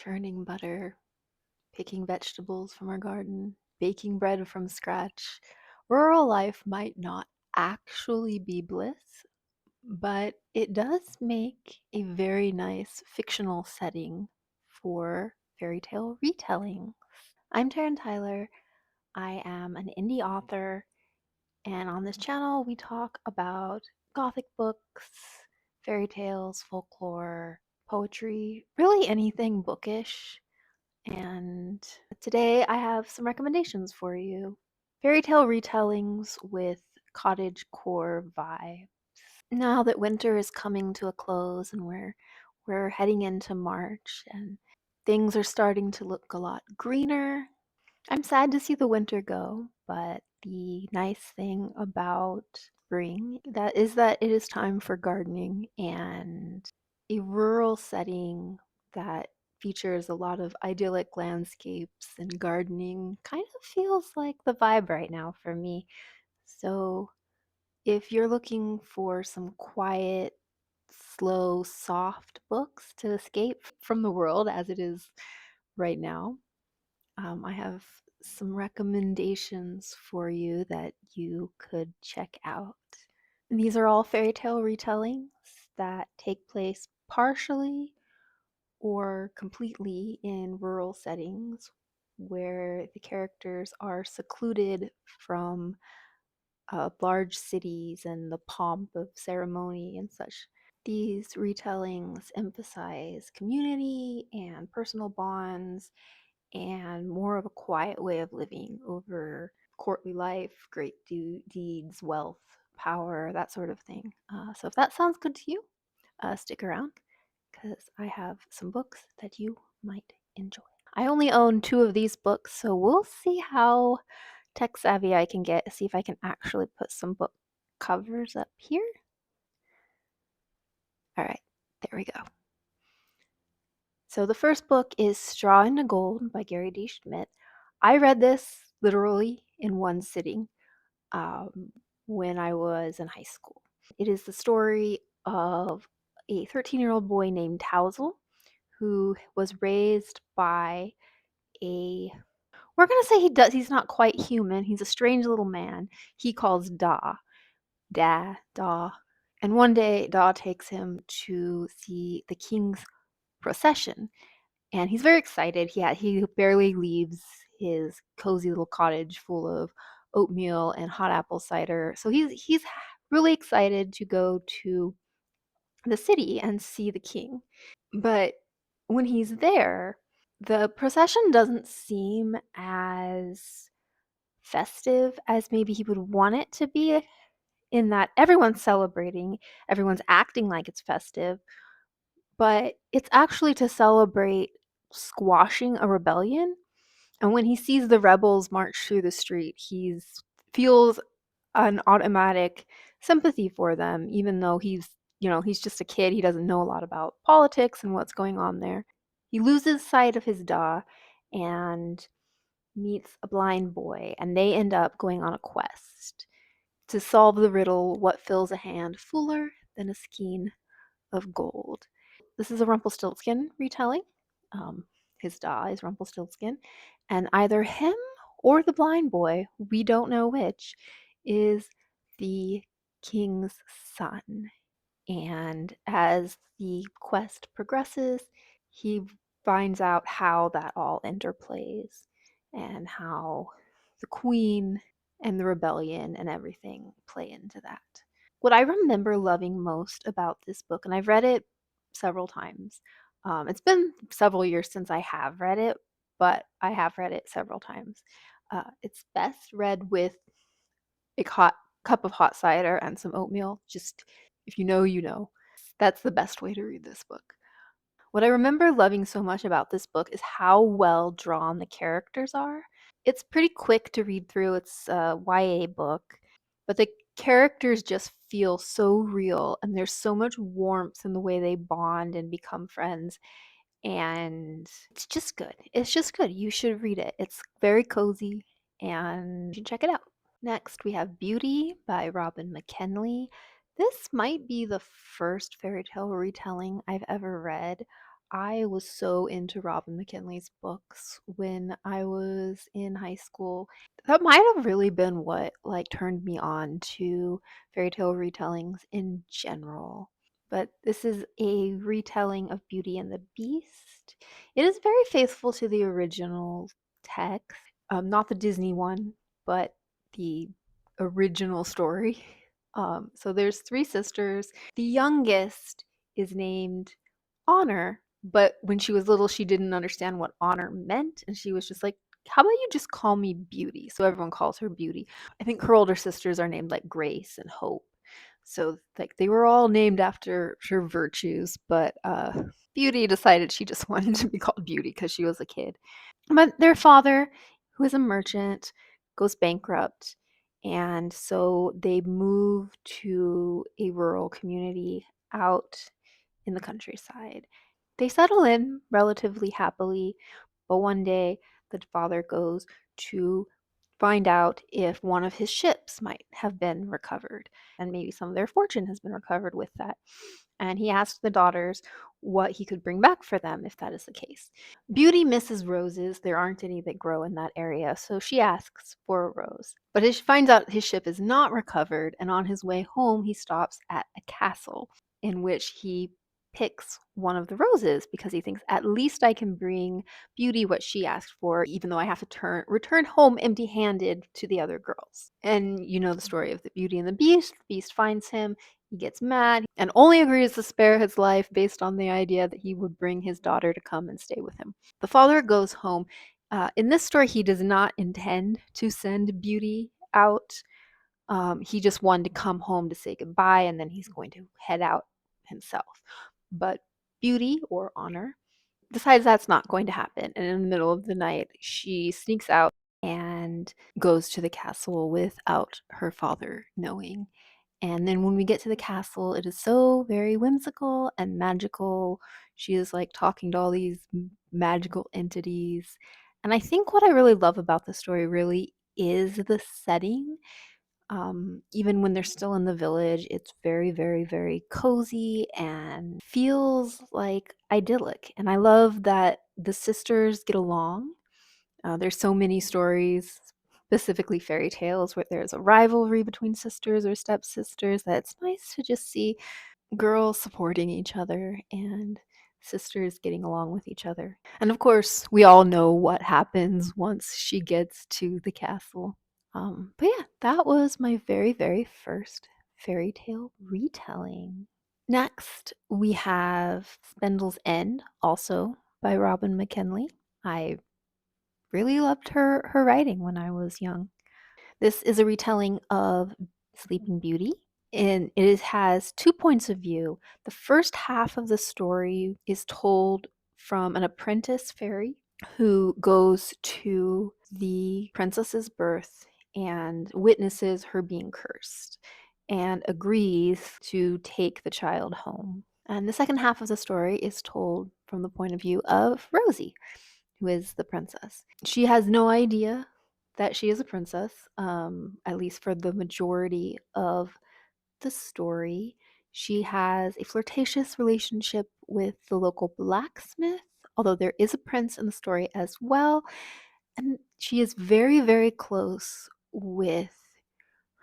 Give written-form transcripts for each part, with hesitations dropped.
churning butter, picking vegetables from our garden, baking bread from scratch. Rural life might not actually be bliss, but it does make a very nice fictional setting for fairy tale retelling. I'm Taryn Tyler. I am an indie author, and on this channel we talk about gothic books, fairy tales, folklore, poetry, really anything bookish. And today I have some recommendations for you. Fairy tale retellings with cottagecore vibe. Now that winter is coming to a close and we're heading into March and things are starting to look a lot greener, I'm sad to see the winter go, but the nice thing about spring that it is time for gardening, and a rural setting that features a lot of idyllic landscapes and gardening kind of feels like the vibe right now for me. So if you're looking for some quiet, slow, soft books to escape from the world as it is right now, I have some recommendations for you that you could check out. These are all fairy tale retellings that take place partially or completely in rural settings where the characters are secluded from large cities and the pomp of ceremony and such. These retellings emphasize community and personal bonds and more of a quiet way of living over courtly life, great deeds, wealth, power, that sort of thing. So if that sounds good to you, stick around because I have some books that you might enjoy. I only own 2 of these books, so we'll see how tech savvy I can get, see if I can actually put some book covers up here. All right, there we go. So the first book is Straw into Gold by Gary D. Schmidt. I read this literally in one sitting when I was in high school. It is the story of a 13-year-old boy named Tousle who was raised by a, we're going to say he's not quite human. He's a strange little man he calls Da. And one day Da takes him to see the king's procession. And he's very excited. He barely leaves his cozy little cottage full of oatmeal and hot apple cider. So he's really excited to go to the city and see the king. But when he's there, the procession doesn't seem as festive as maybe he would want it to be, in that everyone's celebrating, everyone's acting like it's festive, but it's actually to celebrate squashing a rebellion. And when he sees the rebels march through the street, he feels an automatic sympathy for them, even though he's just a kid. He doesn't know a lot about politics and what's going on there. He loses sight of his Da and meets a blind boy, and they end up going on a quest to solve the riddle, what fills a hand fuller than a skein of gold. This is a Rumpelstiltskin retelling. Um, his Da is Rumpelstiltskin, and either him or the blind boy, we don't know which, is the king's son. And as the quest progresses, he finds out how that all interplays and how the queen and the rebellion and everything play into that. What I remember loving most about this book, and I've read it several times. It's been several years since I have read it, but I have read it several times. It's best read with a hot cup of hot cider and some oatmeal. Just if you know, you know. That's the best way to read this book. What I remember loving so much about this book is how well drawn the characters are. It's pretty quick to read through. It's a YA book, but the characters just feel so real, and there's so much warmth in the way they bond and become friends, and it's just good. It's just good. You should read it. It's very cozy, and you should check it out. Next, we have Beauty by Robin McKinley. This might be the first fairy tale retelling I've ever read. I was so into Robin McKinley's books when I was in high school. That might have really been what like turned me on to fairy tale retellings in general. But this is a retelling of Beauty and the Beast. It is very faithful to the original text, not the Disney one, but the original story. So there's three sisters. The youngest is named Honor, but when she was little, she didn't understand what honor meant, and she was just like, "How about you just call me Beauty?" So everyone calls her Beauty. I think her older sisters are named like Grace and Hope. So like they were all named after her virtues, but Beauty decided she just wanted to be called Beauty because she was a kid. But their father, who is a merchant, goes bankrupt, and so they move to a rural community out in the countryside. They settle in relatively happily, but one day the father goes to find out if one of his ships might have been recovered, and maybe some of their fortune has been recovered with that. And he asked the daughters what he could bring back for them if that is the case. Beauty misses roses. There aren't any that grow in that area, so she asks for a rose. But he finds out his ship is not recovered, and on his way home, he stops at a castle in which he picks one of the roses because he thinks at least I can bring Beauty what she asked for, even though I have to return home empty-handed to the other girls. And you know the story of the Beauty and the Beast. The Beast finds him, he gets mad, and only agrees to spare his life based on the idea that he would bring his daughter to come and stay with him. The father goes home. In this story, he does not intend to send Beauty out. He just wanted to come home to say goodbye, and then he's going to head out himself. But Beauty, or Honor, decides that's not going to happen. And in the middle of the night, she sneaks out and goes to the castle without her father knowing. And then when we get to the castle, it is so very whimsical and magical. She is like talking to all these magical entities. And I think what I really love about the story really is the setting. Even when they're still in the village, it's very, very, very cozy and feels like idyllic. And I love that the sisters get along. There's so many stories, specifically fairy tales, where there's a rivalry between sisters or stepsisters, that it's nice to just see girls supporting each other and sisters getting along with each other. And of course, we all know what happens once she gets to the castle. But yeah, that was my very, very first fairy tale retelling. Next, we have Spindle's End, also by Robin McKinley. I really loved her writing when I was young. This is a retelling of Sleeping Beauty, and it has two points of view. The first half of the story is told from an apprentice fairy who goes to the princess's birth and witnesses her being cursed and agrees to take the child home. And the second half of the story is told from the point of view of Rosie, who is the princess. She has no idea that she is a princess, at least for the majority of the story. She has a flirtatious relationship with the local blacksmith, although there is a prince in the story as well. And she is very, very close with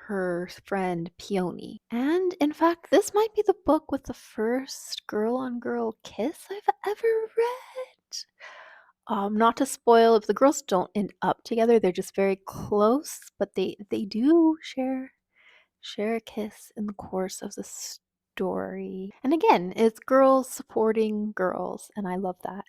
her friend Peony. And in fact, this might be the book with the first girl on girl kiss I've ever read. Not to spoil, if the girls don't end up together, they're just very close, but they do share a kiss in the course of the story. And again, it's girls supporting girls, and I love that.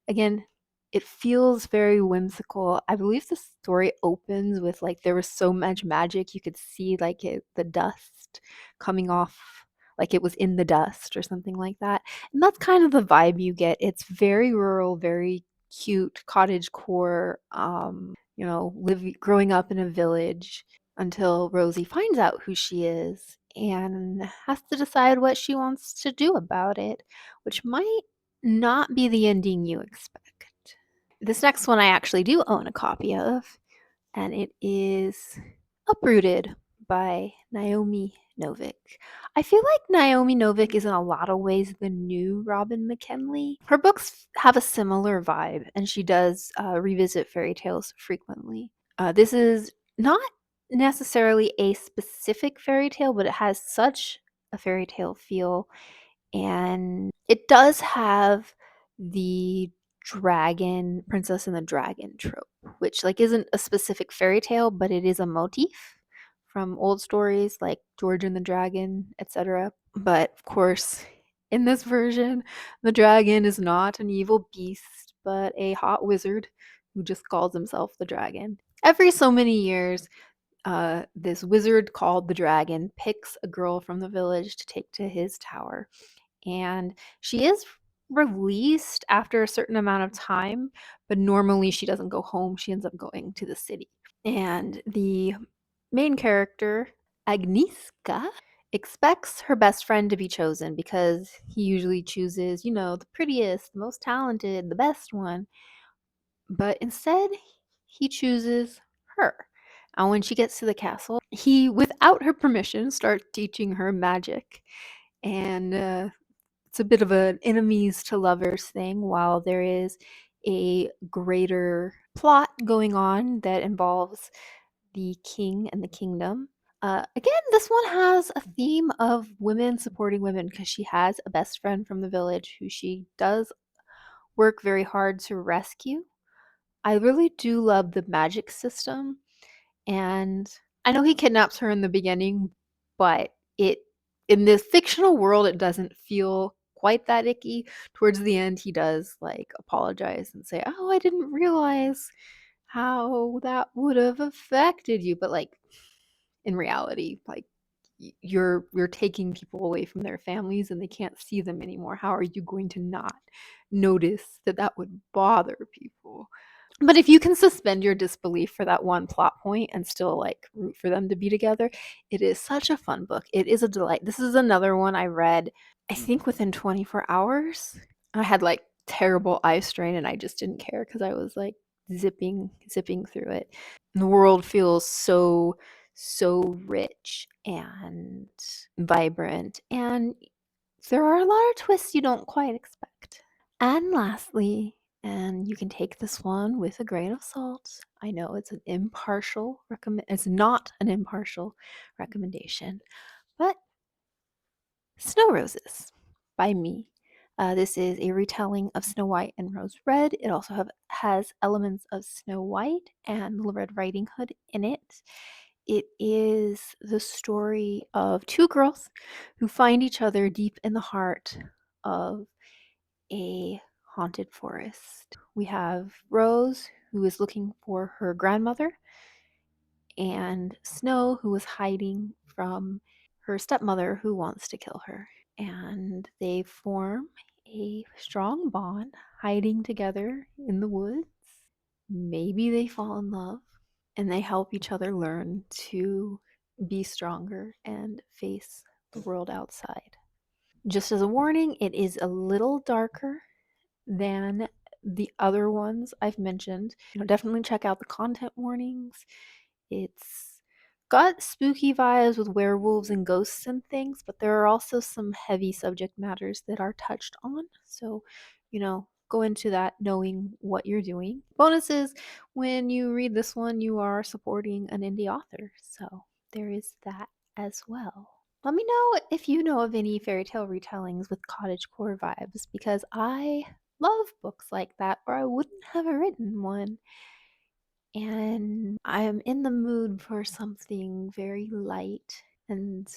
Again, it feels very whimsical. I believe the story opens with like there was so much magic you could see like the dust coming off, like it was in the dust or something like that. And that's kind of the vibe you get. It's very rural, very cute cottagecore. Growing up in a village until Rosie finds out who she is and has to decide what she wants to do about it, which might not be the ending you expect. This next one I actually do own a copy of, and it is Uprooted by Naomi Novik. I feel like Naomi Novik is in a lot of ways the new Robin McKinley. Her books have a similar vibe, and she does revisit fairy tales frequently. This is not necessarily a specific fairy tale, but it has such a fairy tale feel, and it does have the dragon, princess and the dragon trope, which like isn't a specific fairy tale, but it is a motif from old stories like George and the Dragon, etc. But of course, in this version, the dragon is not an evil beast, but a hot wizard who just calls himself the dragon. Every so many years, this wizard called the dragon picks a girl from the village to take to his tower, and she is released after a certain amount of time, but normally she doesn't go home. She ends up going to the city. And the main character, Agnieszka, expects her best friend to be chosen because he usually chooses, the prettiest, the most talented, the best one. But instead, he chooses her. And when she gets to the castle, he, without her permission, starts teaching her magic. And it's a bit of an enemies to lovers thing, while there is a greater plot going on that involves the king and the kingdom. Again, this one has a theme of women supporting women because she has a best friend from the village who she does work very hard to rescue. I really do love the magic system, and I know he kidnaps her in the beginning, but it in this fictional world it doesn't feel quite that icky. Towards the end he does like apologize and say, "Oh, I didn't realize how that would have affected you." But like in reality, like you're taking people away from their families and they can't see them anymore. How are you going to not notice that that would bother people? But if you can suspend your disbelief for that one plot point and still like root for them to be together, it is such a fun book. It is a delight. This is another one I read, I think within 24 hours. I had like terrible eye strain and I just didn't care because I was like zipping through it. The world feels so rich and vibrant, and there are a lot of twists you don't quite expect. And lastly, and you can take this one with a grain of salt. I know it's not an impartial recommendation, but Snow Roses by me. This is a retelling of Snow White and Rose Red. It also has elements of Snow White and Little Red Riding Hood in it. It is the story of two girls who find each other deep in the heart of a haunted forest. We have Rose, who is looking for her grandmother, and Snow, who is hiding from her stepmother, who wants to kill her. And they form a strong bond, hiding together in the woods. Maybe they fall in love, and they help each other learn to be stronger and face the world outside. Just as a warning, it is a little darker than the other ones I've mentioned. Definitely check out the content warnings. It's got spooky vibes with werewolves and ghosts and things, but there are also some heavy subject matters that are touched on. So, go into that knowing what you're doing. Bonus is when you read this one, you are supporting an indie author. So, there is that as well. Let me know if you know of any fairy tale retellings with cottagecore vibes, because I love books like that, or I wouldn't have written one. And I am in the mood for something very light and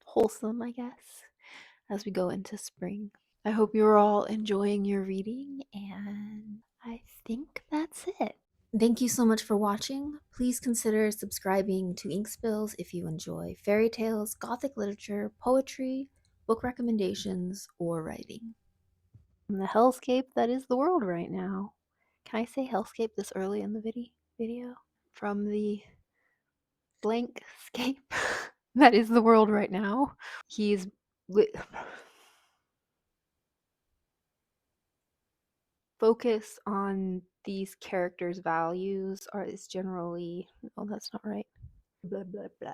wholesome, I guess, as we go into spring. I hope you're all enjoying your reading, and I think that's it. Thank you so much for watching. Please consider subscribing to Ink Spills if you enjoy fairy tales, gothic literature, poetry, book recommendations, or writing. The hellscape that is the world right now. Can I say hellscape this early in the video? From the blank scape that is the world right now. He's focus on these characters' values is generally, oh, that's not right. Blah blah blah.